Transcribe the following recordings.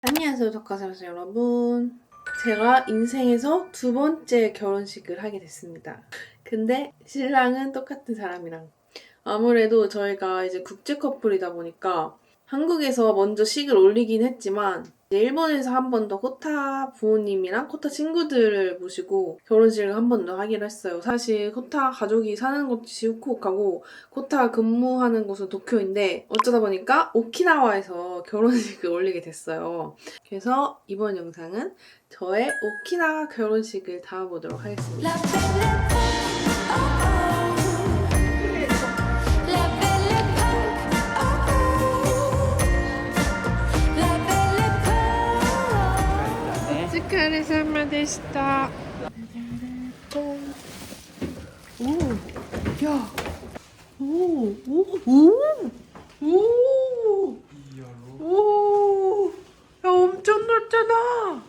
안녕하세요, 덕화사랑스 여러분. 제가 인생에서 두 번째 결혼식을 하게 됐습니다. 근데 신랑은 똑같은 사람이랑. 아무래도 저희가 이제 국제 커플이다 보니까 한국에서 먼저 식을 올리긴 했지만 이제 일본에서 한 번 더 코타 부모님이랑 코타 친구들을 모시고 결혼식을 한 번 더 하기로 했어요. 사실 코타 가족이 사는 곳이 후쿠오카고 코타 근무하는 곳은 도쿄인데 어쩌다 보니까 오키나와에서 결혼식을 올리게 됐어요. 그래서 이번 영상은 저의 오키나와 결혼식을 담아보도록 하겠습니다. 오疲れ様でした。오, 야, 오, 야, 엄청 넓잖아.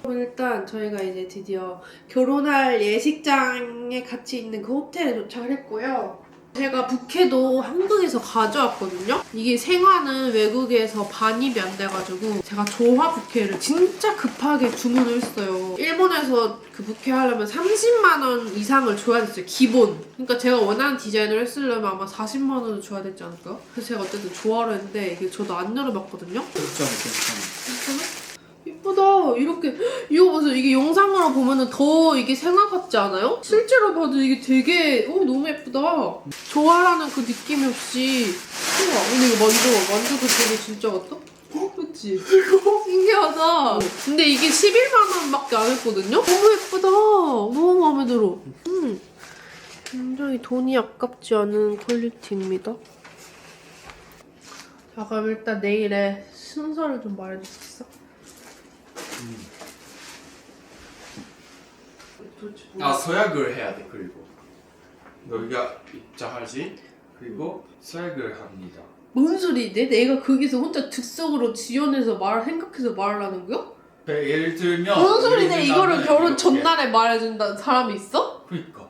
일단 저희가 이제 드디어 결혼할 예식장에 같이 있는 그 호텔에 도착을 했고요. 제가 부케도 한국에서 가져왔거든요. 이게 생화는 외국에서 반입이 안 돼가지고 제가 조화 부케를 진짜 급하게 주문을 했어요. 일본에서 그 부케 하려면 30만 원 이상을 줘야 됐어요. 기본. 그러니까 제가 원하는 디자인을 했으려면 아마 40만 원을 줘야 되지 않을까요? 그래서 제가 어쨌든 조화로 했는데 이게 저도 안 열어봤거든요. 괜찮아? 예쁘다. 이렇게 이거 보세요. 이게 영상으로 보면은 더 이게 생화 같지 않아요? 실제로 봐도 이게 되게 너무 예쁘다. 조화라는 그 느낌이 없이 우와. 근데 이거 만져도 되게 진짜 같다? 그치? 신기하다. 근데 이게 11만 원밖에 안 했거든요? 너무 예쁘다. 너무 마음에 들어. 굉장히 돈이 아깝지 않은 퀄리티입니다. 자, 그럼 일단 내일의 순서를 좀 말해줄 수 있어? 서약을 해야 돼. 그리고 너희가 입장하지. 그리고 서약을 합니다. 뭔 소리인데? 내가 거기서 혼자 즉석으로 지원해서 생각해서 말을 하는 거야? 예를 들면 뭔 소리네? 이거를 결혼 이렇게. 전날에 말해준다는 사람이 있어? 그러니까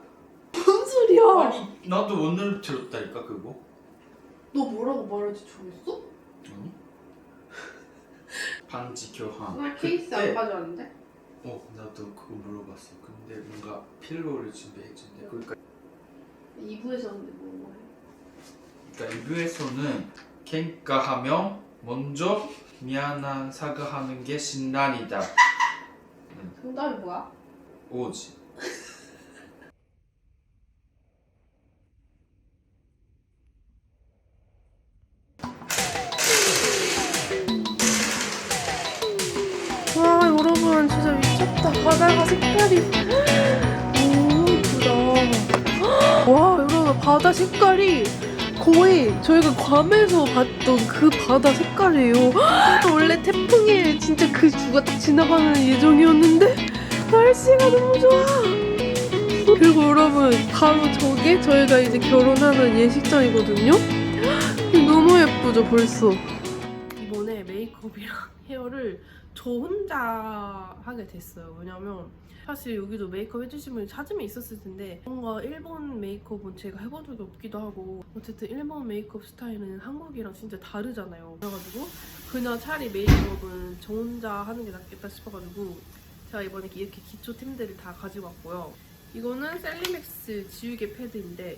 뭔 소리야? 아니 나도 오늘 들었다니까 그거. 너 뭐라고 말할지 정했어? 아니? 반지 교환. 나 케이스 안 가져왔는데? 나도 그거 물어봤어. 근데 뭔가 필로를 준비해준대. 그러니까 2부에서 근데 뭐 해? 그러니까 2부에서는 喧嘩하면 먼저 미안한 사과하는 게 신랑이다. 정답이 뭐야? 오지. 와 여러분 진짜 미쳤다. 바다가 색깔이 너무 예쁘다. 와 여러분 바다 색깔이 거의 저희가 괌에서 봤던 그 바다 색깔이에요. 원래 태풍이 진짜 그 주가 딱 지나가는 예정이었는데 날씨가 너무 좋아. 그리고 여러분 바로 저게 저희가 이제 결혼하는 예식장이거든요. 너무 예쁘죠 벌써. 이번에 메이크업이랑 헤어를 저 혼자 하게 됐어요. 왜냐면 사실 여기도 메이크업 해주신 분이 찾으면 있었을 텐데 뭔가 일본 메이크업은 제가 해본 적이 없기도 하고 어쨌든 일본 메이크업 스타일은 한국이랑 진짜 다르잖아요. 그래가지고 그냥 차라리 메이크업은 저 혼자 하는 게 낫겠다 싶어가지고 제가 이번에 이렇게 기초템들을 다 가지고 왔고요. 이거는 셀리맥스 지우개 패드인데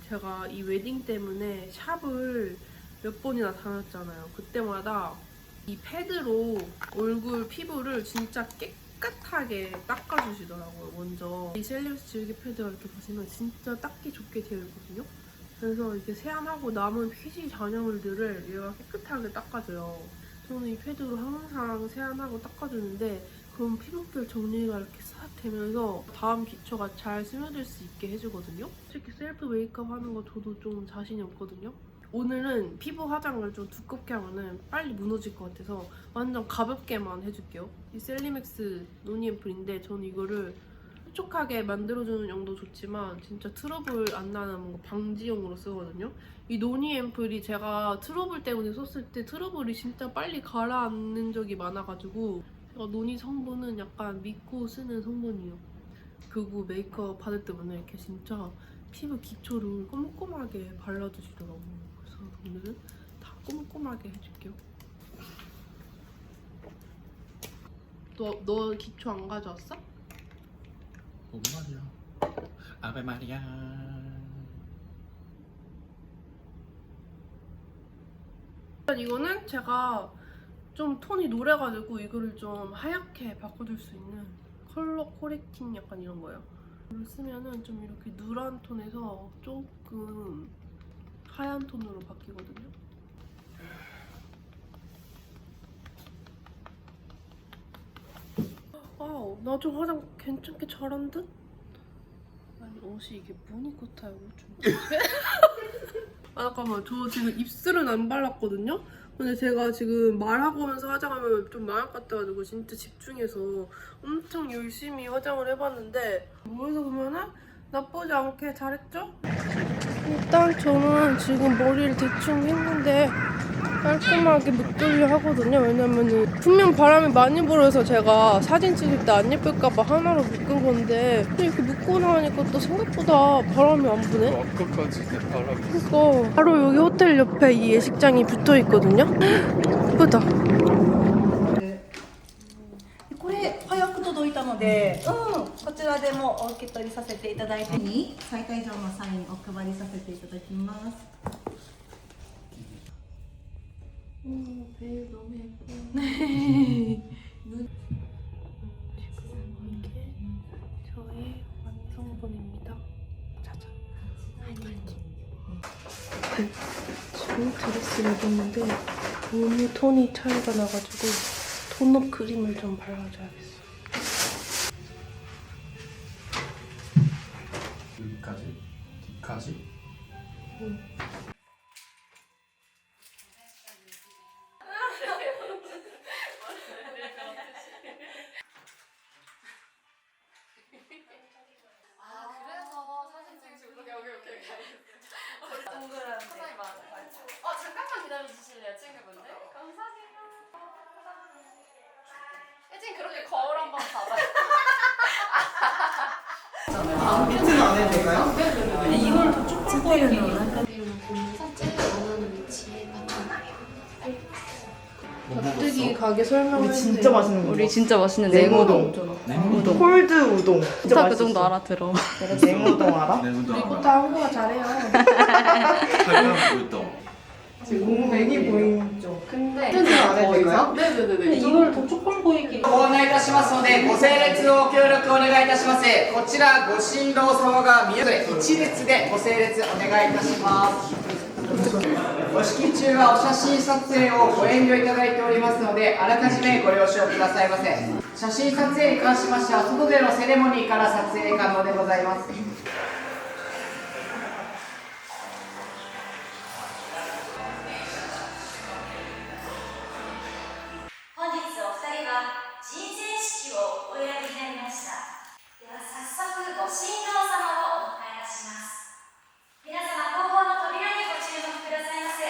제가 이 웨딩 때문에 샵을 몇 번이나 다녔잖아요. 그때마다 이 패드로 얼굴 피부를 진짜 깨끗하게 닦아주시더라고요. 먼저 이 셀리맥스 지우개 패드가 이렇게 보시면 진짜 닦기 좋게 되어 있거든요. 그래서 이렇게 세안하고 남은 피지 잔여물들을 얘가 깨끗하게 닦아줘요. 저는 이 패드로 항상 세안하고 닦아주는데 그럼 피부결 정리가 이렇게 싹 되면서 다음 기초가 잘 스며들 수 있게 해주거든요. 솔직히 셀프 메이크업 하는 거 저도 좀 자신이 없거든요. 오늘은 피부 화장을 좀 두껍게 하면은 빨리 무너질 것 같아서 완전 가볍게만 해줄게요. 이 셀리맥스 노니 앰플인데 저는 이거를 촉촉하게 만들어주는 용도 좋지만 진짜 트러블 안 나는 뭔가 방지용으로 쓰거든요. 이 노니 앰플이 제가 트러블 때문에 썼을 때 트러블이 진짜 빨리 가라앉는 적이 많아가지고 제가 노니 성분은 약간 믿고 쓰는 성분이에요. 그리고 메이크업 받을 때마다 이렇게 진짜 피부 기초를 꼼꼼하게 발라주시더라고요. 그래서 오늘은 다 꼼꼼하게 해줄게요. 너 기초 안 가져왔어? 뭔 말이야? 아베 마리아. 이거는 제가 좀 톤이 노래가지고 이거를 좀 하얗게 바꿔줄 수 있는 컬러 코렉팅 약간 이런 거예요. 이걸 쓰면은 좀 이렇게 누런 톤에서 조금 하얀 톤으로 바뀌거든요. 와우, 나 좀 화장 괜찮게 잘한 듯? 아니 옷이 이게 무늬 같아요. 좀. 아 잠깐만, 저 지금 입술은 안 발랐거든요? 근데 제가 지금 말하고 하면서 화장하면 좀 망할 것 같아가지고 진짜 집중해서 엄청 열심히 화장을 해봤는데 모여서 보면은 나쁘지 않게 잘했죠? 일단 저는 지금 머리를 대충 했는데 깔끔하게 묶으려 하거든요. 왜냐면은 분명 바람이 많이 불어서 제가 사진 찍을 때 안 예쁠까봐 하나로 묶은 건데 이렇게 묶고 나니까 또 생각보다 바람이 안 부네. 아까까지 바람이 그러니까 바로 여기 호텔 옆에 이 예식장이 붙어 있거든요. 예쁘다. これ早く届いたので、こちらでもお受け取りさせていただいてに再開場のサインお配りさせていただきます。 배우 너무 예뻐. 이게 저의 완성본입니다. 짜잔. 지금 드레스를 입었는데 너무 톤이 차이가 나가지고 톤업 크림을 좀 발라줘야겠어. 여기까지? 뒤까지? 응. 잠깐만 기다려주실래요, 친구분들? 감사해요. 혜진 그렇게 거울 한번 봐봐요. 이걸 더 촉촉하게 납득이 가게 설명을 진짜 맛있는 거. 우리 진짜 맛있는 냉우동. 냉우동. 콜드 우동. 진짜 딱 그 맛있었어. 정도 알아들어. 냉우동 알아? 냉우동. 이거 다 한국어 잘해요. 설명 우동. 지금 맥이 보이죠? 근데 안 해도 될까요? 네네네. 이걸 더 조금 보이게. ご案内いたしますので、ご整列を協力お願いいたします。こちらご新郎様が見える一列でご整列お願いいたします。お式中はお写真撮影をご遠慮いただいておりますので、あらかじめご了承くださいませ。写真撮影に関しましては、外でのセレモニーから撮影可能でございます。本日お二人は人前式をお選びになりました。では早速ご新郎様をお迎えいたします。皆様後方の扉にご注目くださいませ。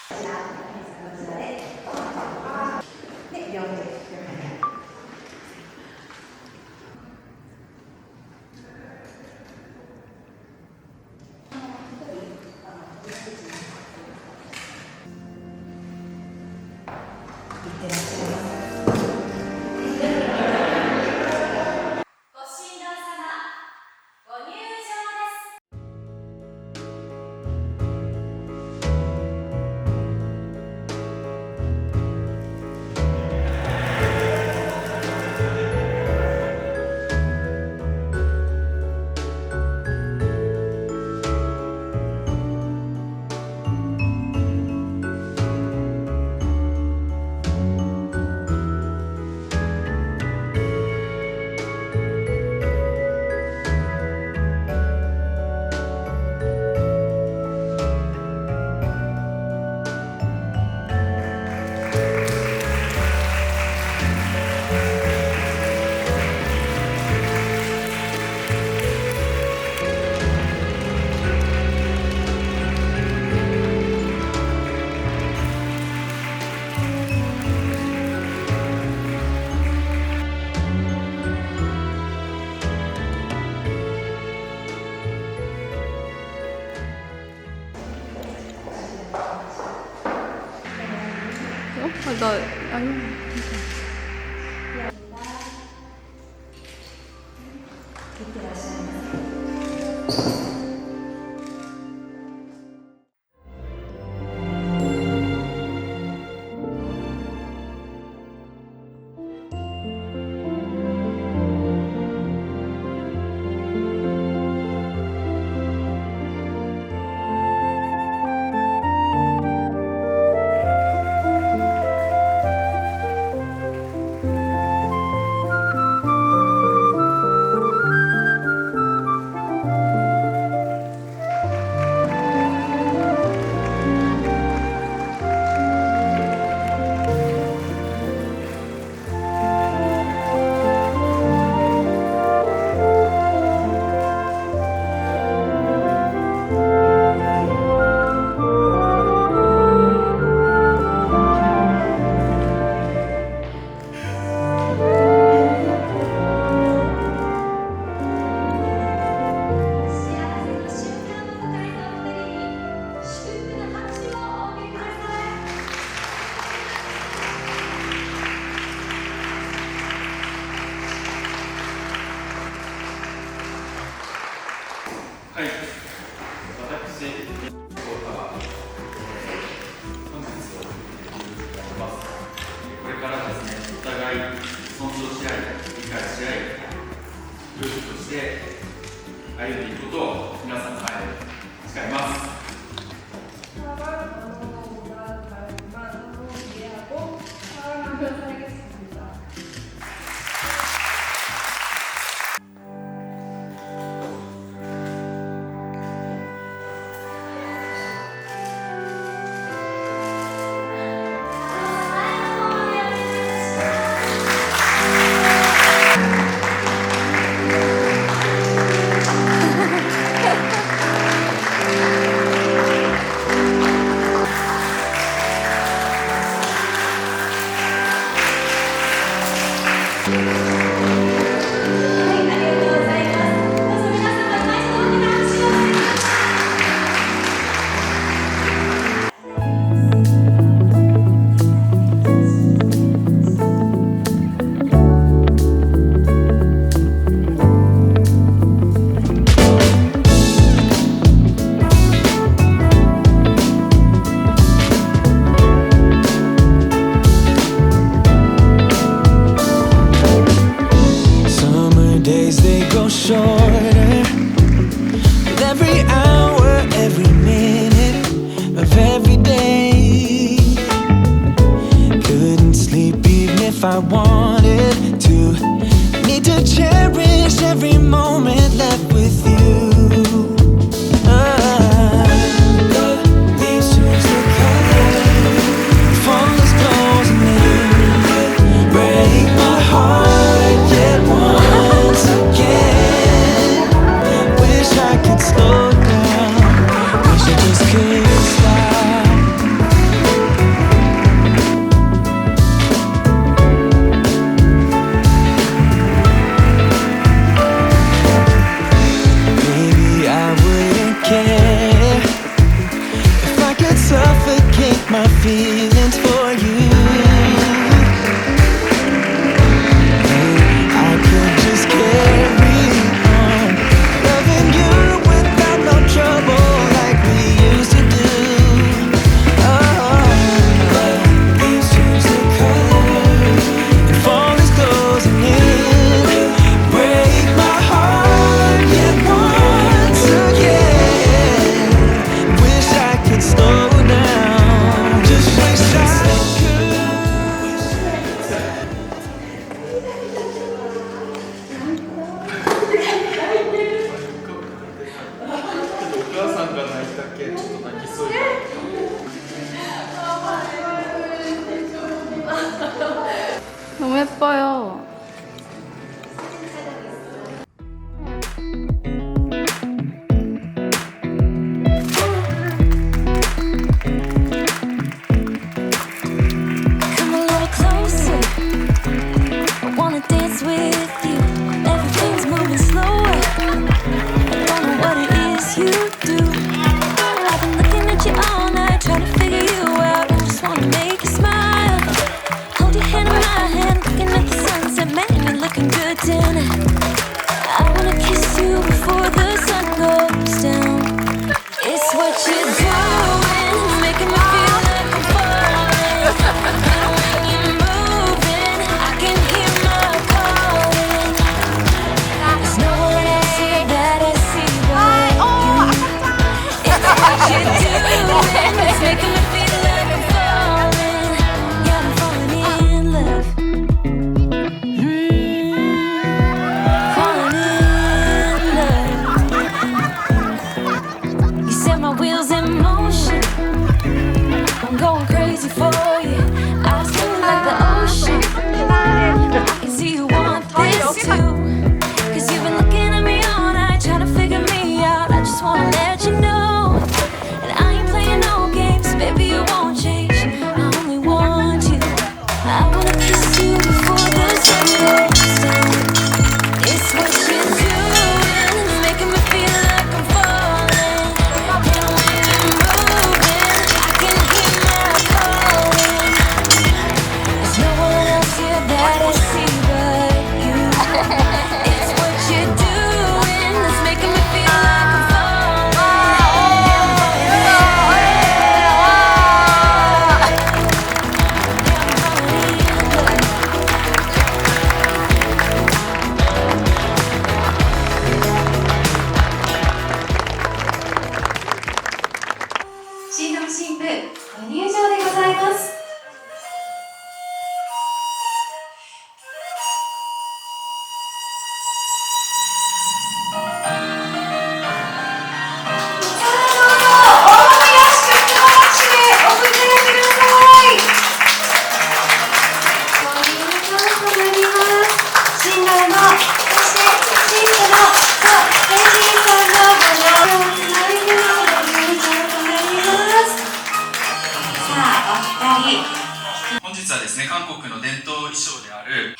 こちらで両手나 아니.はい私本日をますこれからですねお互い尊重し合い理解し合い夫婦として歩んでいくことを皆さんの前で誓います I wanted to. Need to cherish every moment left with you. The leaves change their color, fall is closing in. Break my heart yet once again. Wish I could slow down. Wish I just could stop. Suffocate my feelings for you. I could just carry on, loving you without no trouble like we used to do. Oh, leaves change their color, and fall is closing in. Break my heart yet once again. Wish I could slow down. Just waste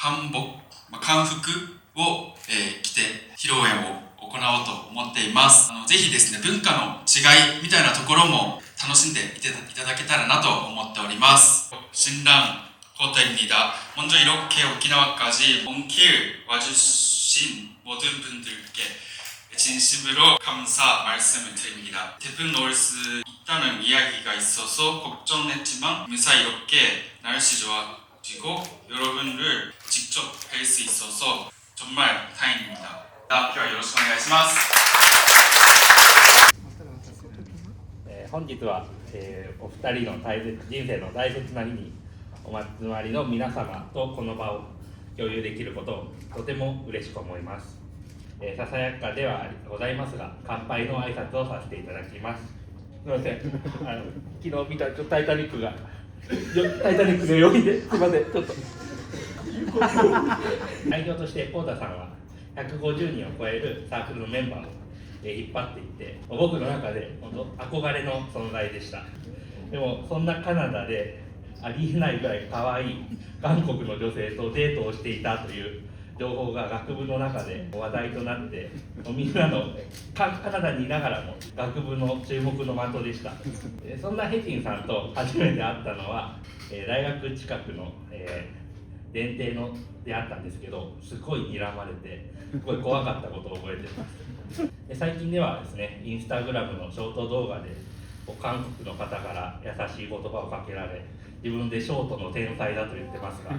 韓服を、着て披露宴を行おうと思っています。ぜひですね、文化の違いみたいなところも楽しんでいただけたらなと思っております. 신랑 호텔입니다. 먼저 이렇게 오키나와까지 온 길 와주신 모든 분들께 진심으로 감사 말씀을 드립니다. 태풍 올 수 있다는 이야기가 있어서 걱정했지만 무사히 이렇게 날씨 좋아지고 여러분을 직접 뵐 수 있어서 정말 다행입니다.今日はよろしくお願いします。本日は、お二人の人生の大切な日にお集まりの皆様とこの場を共有できることをとても嬉しく思います。ささやかではございますが、乾杯の挨拶をさせていただきます。すみません、昨日見たタイタニックが4位ですいません、ちょっと代表としてポータさんは150人を超えるサークルのメンバーを引っ張っていって僕の中で本当憧れの存在でした。でもそんなカナダでありえないぐらい可愛い韓国の女性とデートをしていたという情報が学部の中で話題となってみんなのカナダにいながらも学部の注目の的でした。そんなヘジンさんと初めて会ったのは大学近くの電停のであったんですけど、すごい睨まれてすごい怖かったことを覚えてます。最近ではですね、インスタグラムのショート動画で韓国の方から優しい言葉をかけられ、自分でショートの天才だと言ってますが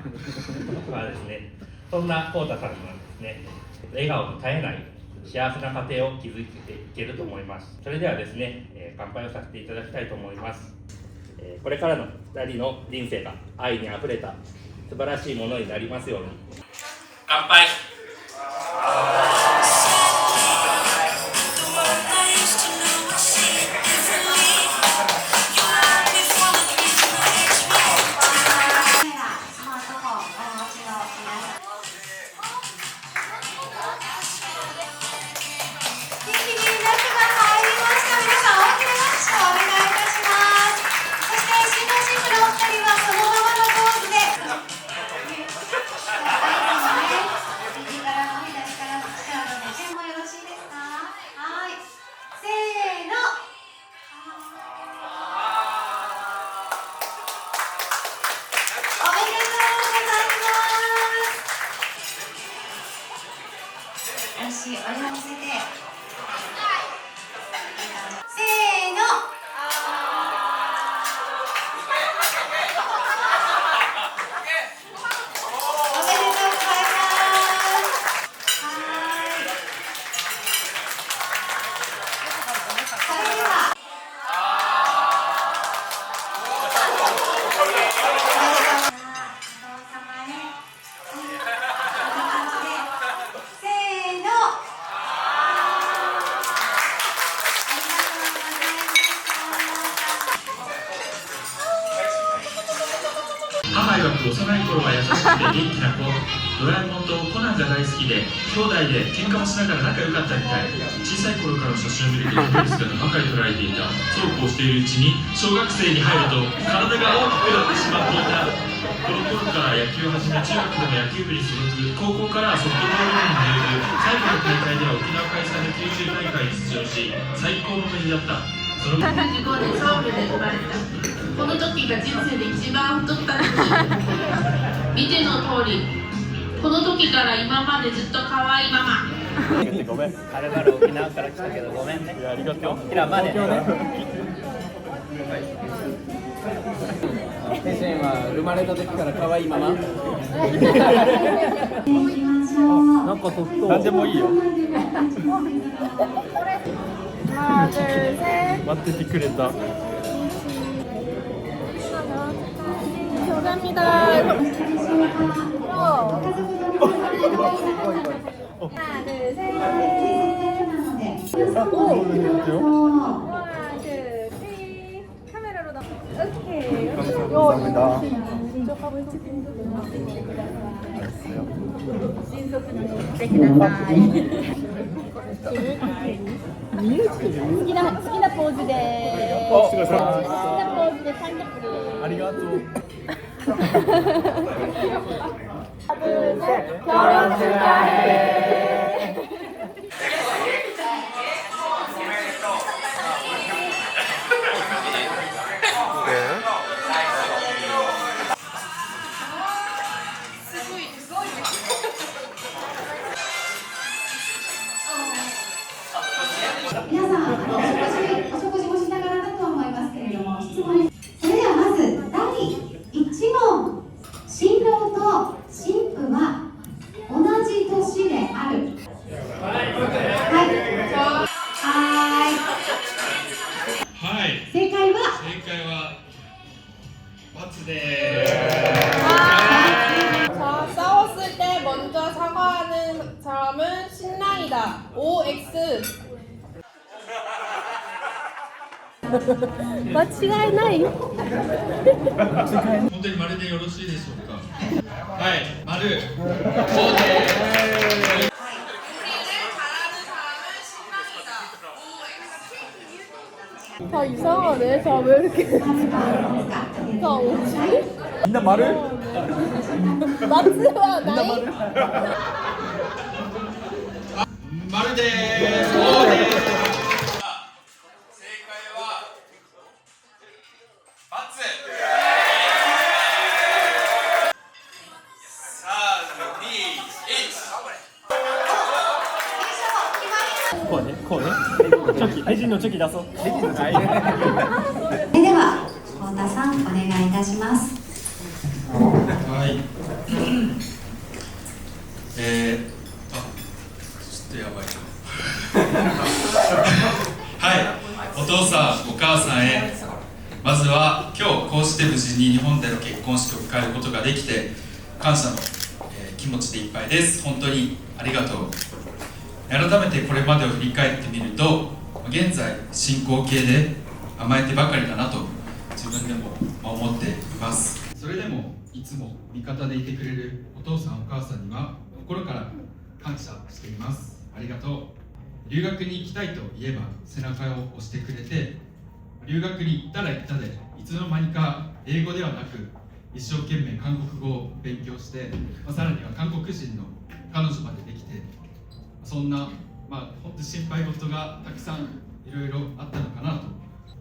まあですね、そんなコウタさんがですね、笑顔の絶えない幸せな家庭を築いていけると思います。それではですね、乾杯をさせていただきたいと思います。これからの2人の人生が愛にあふれた素晴らしいものになりますように。乾杯。お湯を乗せて、せーの。おめでとうございます。それでは母曰く幼い頃は優しくて元気な子、ドラえもんとコナンが大好きで兄弟で喧嘩もしながら仲良かったみたい。小さい頃からの写真を見るとひどい姿ばかり捉えていた。そうこうしているうちに小学生に入ると体が大きくなってしまっていた。この頃から野球を始め、中学でも野球部に所属、高校からソフトボール部に入部。最後の大会では沖縄開催の九州大会に出場し、最高の年だった。その115年ソウルで生まれた。この時が人生で一番太った時。見ての通り、この時から今までずっと可愛いまま。ごめん、はるばる沖縄から来たけどごめんね。ありがとう。キラまでね。先生は生まれた時から可愛いまま。なんかとっと。なんでもいいよ。하나, 둘, 셋. 待っててくれた。 감사합니다. 하나, 둘, 셋. 오. 하나, 둘, 셋. 카메라로 나. 오케이. 감사합니다. 민족하고好きなポーズで。好きなポーズで300。ありがとう。あと 둘, 셋. 결혼 축하해.皆さん、お食事もしながらだと思いますけれども、質問。それではまず第1問。新郎と新婦は同じ年である。はい。正解は×で 자, 싸웠을 때 먼저 사과하는 사람은 신랑이다. OX. 間違いない。本当に丸でよろしいでしょうか。はい、丸。そうです。 다 이상하네. 다 왜 이렇게 다 오지? 민나 말을? 마츠와 나이? 丸でそうです。正解は×。さあ、2、1。こうね、こうね。チョキ、レジのチョキ出そう。レジのチョキ。それでは太田さんお願いいたします。はい。ちょっとやばいな。はい。お父さん、お母さんへ。まずは今日こうして無事に日本での結婚式を迎えることができて感謝の、気持ちでいっぱいです。本当にありがとう。改めてこれまでを振り返ってみると現在進行形で甘えてばかりだなと自分でも思っています。それでもいつも味方でいてくれるお父さんお母さんには心から感謝しています。ありがとう。留学に行きたいと言えば背中を押してくれて留学に行ったら行ったでいつの間にか英語ではなく一生懸命韓国語を勉強して、さらには韓国人の彼女までできてそんな、本当心配事がたくさんいろいろあったのかなと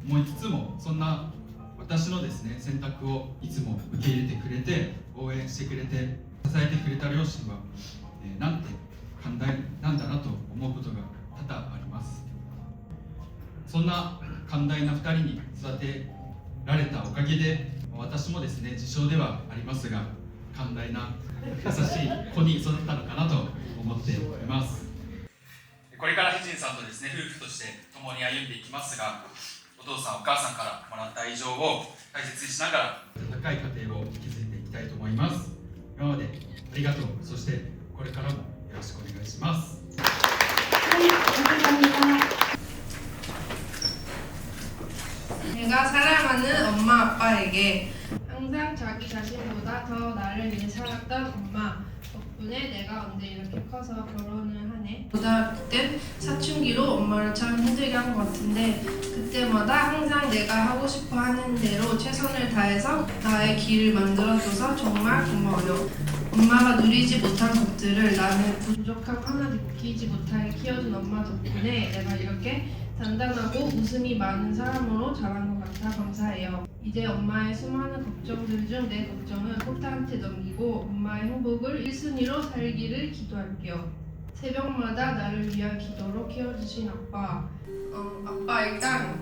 思いつつもそんな私のですね選択をいつも受け入れてくれて応援してくれて支えてくれた両親は、なんて寛大なんだなと思うことが多々あります。そんな寛大な2人に育てられたおかげで私もですね自称ではありますが寛大な優しい子に育ったのかなと思っています。これからヘジンさんとですね夫婦として共に歩んでいきますがお父さんお母さんからもらった愛情を大切にしながら温かい家庭を築いていきたいと思います。今までありがとう。そしてこれからもよろしくお願いします。 내가 사랑하는 엄마 아빠에게 항상 자기 자신보다 더 나를 위해 살았던 엄마 덕분에 내가 언제 이렇게 커서 결혼을 하네. 고등학교 때 사춘기로 엄마를 참 힘들게 한 것 같은데 그때마다 항상 내가 하고 싶어 하는 대로 최선을 다해서 나의 길을 만들어줘서 정말 고마워요. 엄마가 누리지 못한 것들을 나는 부족함 하나 느끼지 못하게 키워준 엄마 덕분에 내가 이렇게 단단하고 웃음이 많은 사람으로 자란 것 같아 감사해요. 이제 엄마의 수많은 걱정들 중 내 걱정은 포타한테 넘기고 엄마의 행복을 1순위로 살기를 기도할게요. 새벽마다 나를 위한 기도로 키워주신 아빠. 일단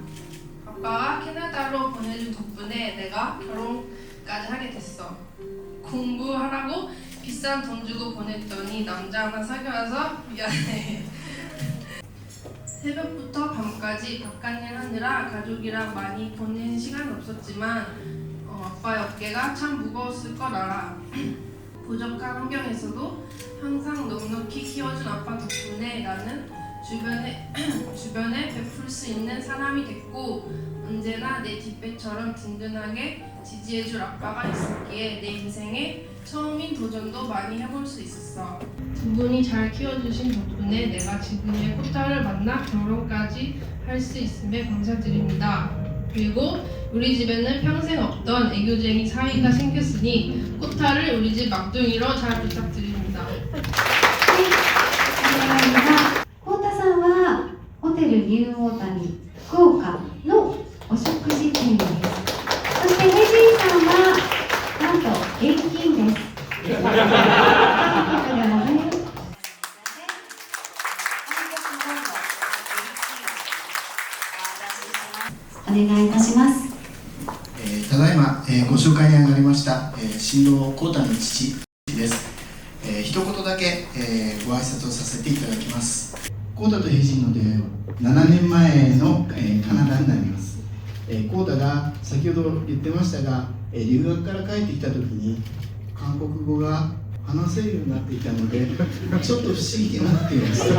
아빠가 캐나다로 보내준 덕분에 내가 결혼까지 하게 됐어. 공부하라고 비싼 돈 주고 보냈더니 남자 하나 사귀어서 미안해. 새벽부터 밤까지 바깥일 하느라 가족이랑 많이 보낸 시간은 없었지만 아빠의 어깨가 참 무거웠을 걸 알아. 부족한 환경에서도 항상 넉넉히 키워준 아빠 덕분에 나는 주변에 베풀 수 있는 사람이 됐고 언제나 내 뒷배처럼 든든하게 지지해줄 아빠가 있었기에 내 인생의 처음인 도전도 많이 해볼 수 있었어. 두 분이 잘 키워주신 덕분에 내가 지금의 포타를 만나 결혼까지 할 수 있음에 감사드립니다. 그리고 우리 집에는 평생 없던 애교쟁이 사위가 생겼으니 코타를 우리 집 막둥이로 잘 부탁드립니다. コウタさんはホテルニューオータニ福岡のお食事券です。そしてヘジーさんはなんと現金です。お願いいたします。ただいま、ご紹介に上がりました、新郎コウタの父です。一言だけ、ご挨拶をさせていただきます。コウタとヘジンの出会いは7年前の、カナダになります。コウタが先ほど言ってましたが、留学から帰ってきた時に韓国語が話せるようになっていたのでちょっと不思議になっていました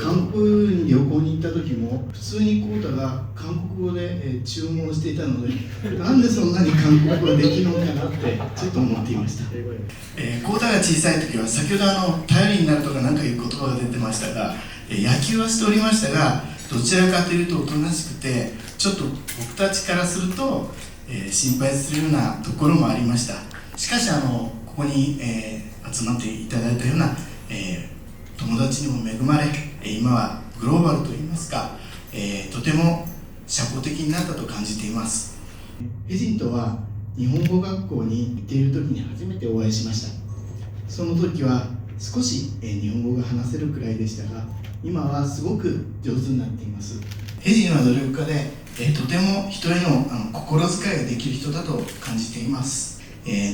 韓国に旅行に行った時も普通にコウタが韓国語で、注文していたのでなんでそんなに韓国語ができるのかなってちょっと思っていました。コウタが小さい時は先ほど頼りになるとか何かいう言葉が出てましたが、野球はしておりましたがどちらかというとおとなしくてちょっと僕たちからすると、心配するようなところもありました。しかしここに、集まっていただいたような、友達にも恵まれ今はグローバルといいますか、とても社交的になったと感じています。ヘジンとは日本語学校に行っている時に初めてお会いしました。その時は少し、日本語が話せるくらいでしたが今はすごく上手になっています。ヘジンは努力家で、とても人への心遣いができる人だと感じています。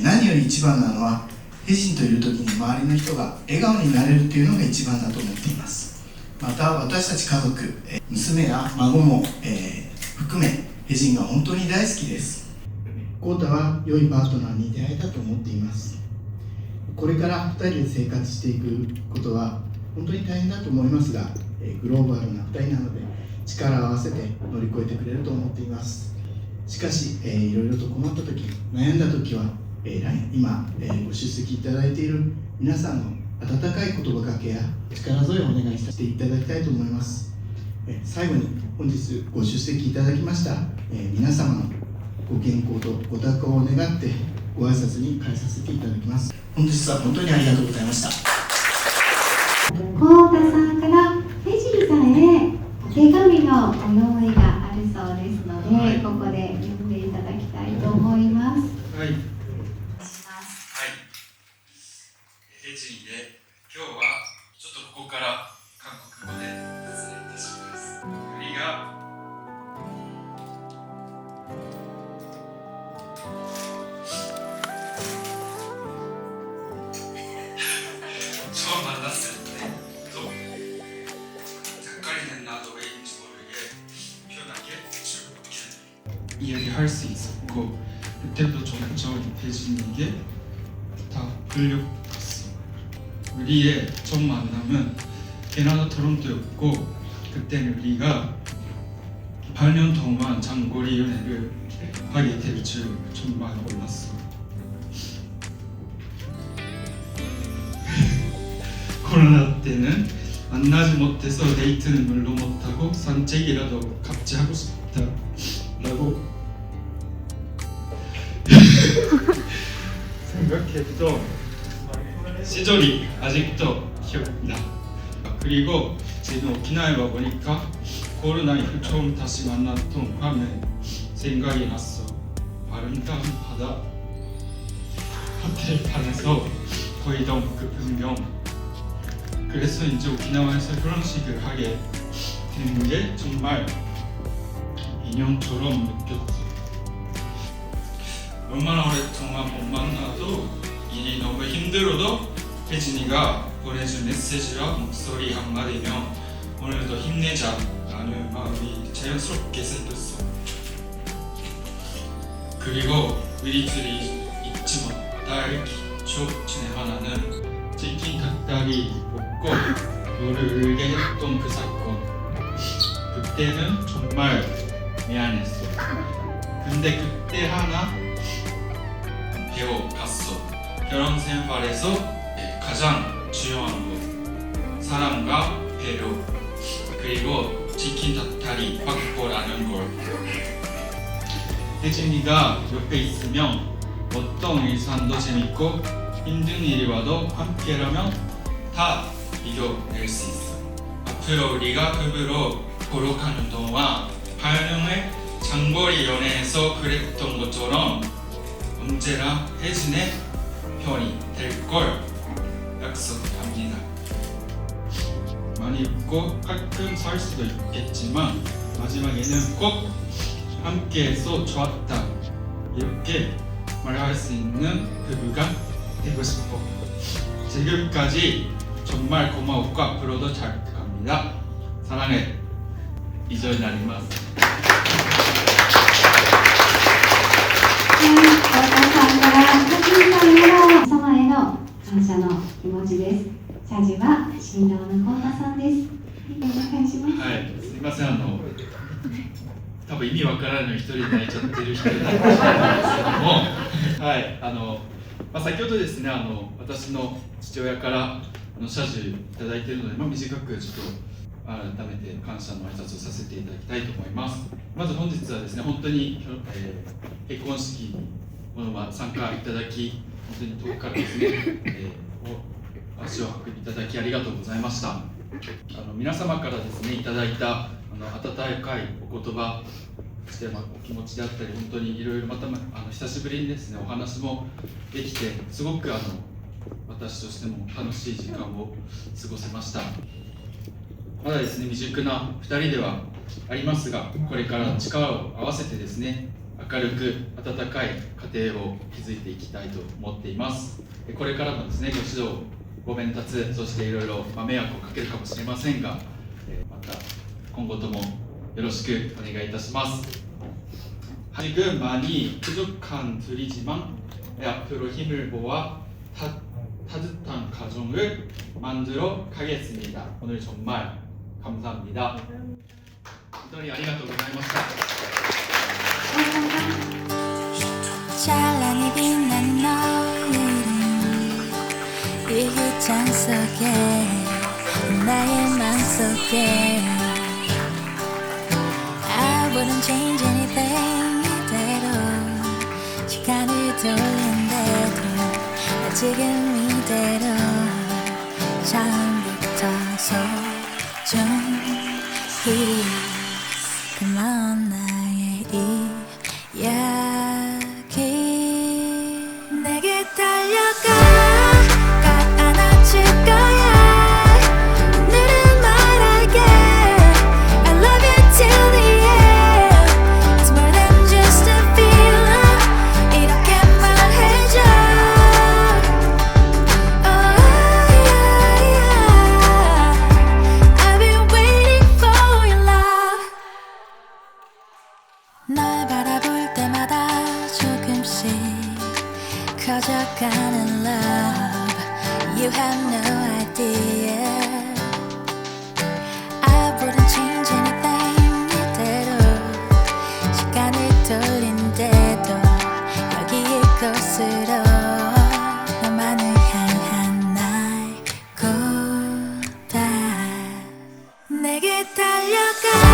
何より一番なのはヘジンといる時に周りの人が笑顔になれるというのが一番だと思っています。また私たち家族、娘や孫も、含めヘジンが本当に大好きです。コウタは良いパートナーに出会えたと思っています。これから2人で生活していくことは本当に大変だと思いますが、グローバルな2人なので力を合わせて乗り越えてくれると思っています。しかし、いろいろと困った時、悩んだ時は、今、ご出席いただいている皆さんの温かい言葉かけや力添えをお願いさせていただきたいと思います。最後に本日ご出席いただきました、皆様のご健康とご多幸を願ってご挨拶に変えさせていただきます。本日は本当にありがとうございました。コウタさんからヘジーさんへお手紙のお用意があるそうですので、はい、ここで読んでいただきたいと思います。はい。はい。ヘジンで今日はちょっとここから韓国語で説明いたします。우리가 처음 만났을 때도 색깔이 나도 왜인지 모르게 편하게 즐겁게 이야기할 수 있었고 그때도 점점 대진에게 다 끌려갔어. 우리의 첫 만남은 캐나다 토론토였고 그때는 우리가 8년 동안 장거리 연애를 하게 될 줄 정말 몰랐어. 코로나 때는 만나지 못해서 데이트는 물론 못하고 산책이라도 같이 하고 싶다라고 생각했던 시절이 아직도 기억나. 그리고 지금 오키나와에 와보니까 코로나 이후 처음 다시 만났던 밤에 생각이 났어. 아름다운 바다, 호텔 방에서 거의던 그 풍경. 그래서 이제 오키나와에서 결혼식을 하게 된 게 정말 인연처럼 느꼈어. 얼마나 오랫동안 못 만나도 일이 너무 힘들어도 혜진이가 보내준 메시지와 목소리 한마디면 오늘도 힘내자 라는 마음이 자연스럽게 생겼어. 그리고 우리 둘이 잊지 못할 기억 중에 하나는 치킨 닭다리 먹고 너를 울게 했던 그 사건. 그때는 정말 미안했어. 근데 그때 하나 배워갔어. 결혼 생활에서 가장 중요한 거 사랑과 배려 그리고 치킨だったり바꿔라는 걸. 혜진이가 옆에 있으면 어떤 일상도 재밌고 힘든 일이 와도 함께라면 다 이겨낼 수 있어. 앞으로 우리가 급으로 보러 가는 동안 발명의 장거리 연애에서 그랬던 것처럼 언제나 혜진의 편이 될 걸 약속합니다. 많이 웃고 가끔 살 수도 있겠지만 마지막에는 꼭 함께해서 좋았다 이렇게 말할 수 있는 부부가 되고 싶어. 지금까지 정말 고마웠고 앞으로도 잘 부탁합니다. 사랑해. 이전이 나리마스. さんからカキンさんへの様への感謝の気持ちです。謝辞は新郎の幸田さんです。お願いします。はい、すみません、多分意味わからない一人で泣いちゃってる人いるんですけども、はい、先ほどですね、私の父親から謝辞いただいているので、短くちょっと改めて感謝の挨拶をさせていただきたいと思います。まず本日はですね、本当に、結婚式に参加いただき、本当に遠くからですね、足を運びいただきありがとうございました。皆様からですねいただいた温かいお言葉、そしてお気持ちであったり、本当にいろいろまた久しぶりにですねお話もできて、すごく私としても楽しい時間を過ごせました。まだですね未熟な2人ではありますが、これから力を合わせてですね明るく温かい家庭を築いていきたいと思っています。これからもですねご指導ご鞭撻、そしていろいろ迷惑をかけるかもしれませんが、また今後ともよろしくお願いいたします。지금 많이 부족한 둘이지만 앞으로 힘을 모아 따뜻한 가정을 만들어 가겠습니다. 오늘 정말 감사합니다.本当にありがとうございました。 찬란히 빛난 너의 이 기장 속에 나의 맘속에 I wouldn't change anything 이대로 시간을 돌린대도 나 지금 이대로 처음부터 소중히 그만 나의 이야기 내게 달려가 널 바라볼 때마다 조금씩 커져가는 love You have no idea I wouldn't change anything 이대로 시간을 돌린대도 여기 이곳으로 너만을 향한 날 고다 내게 달려가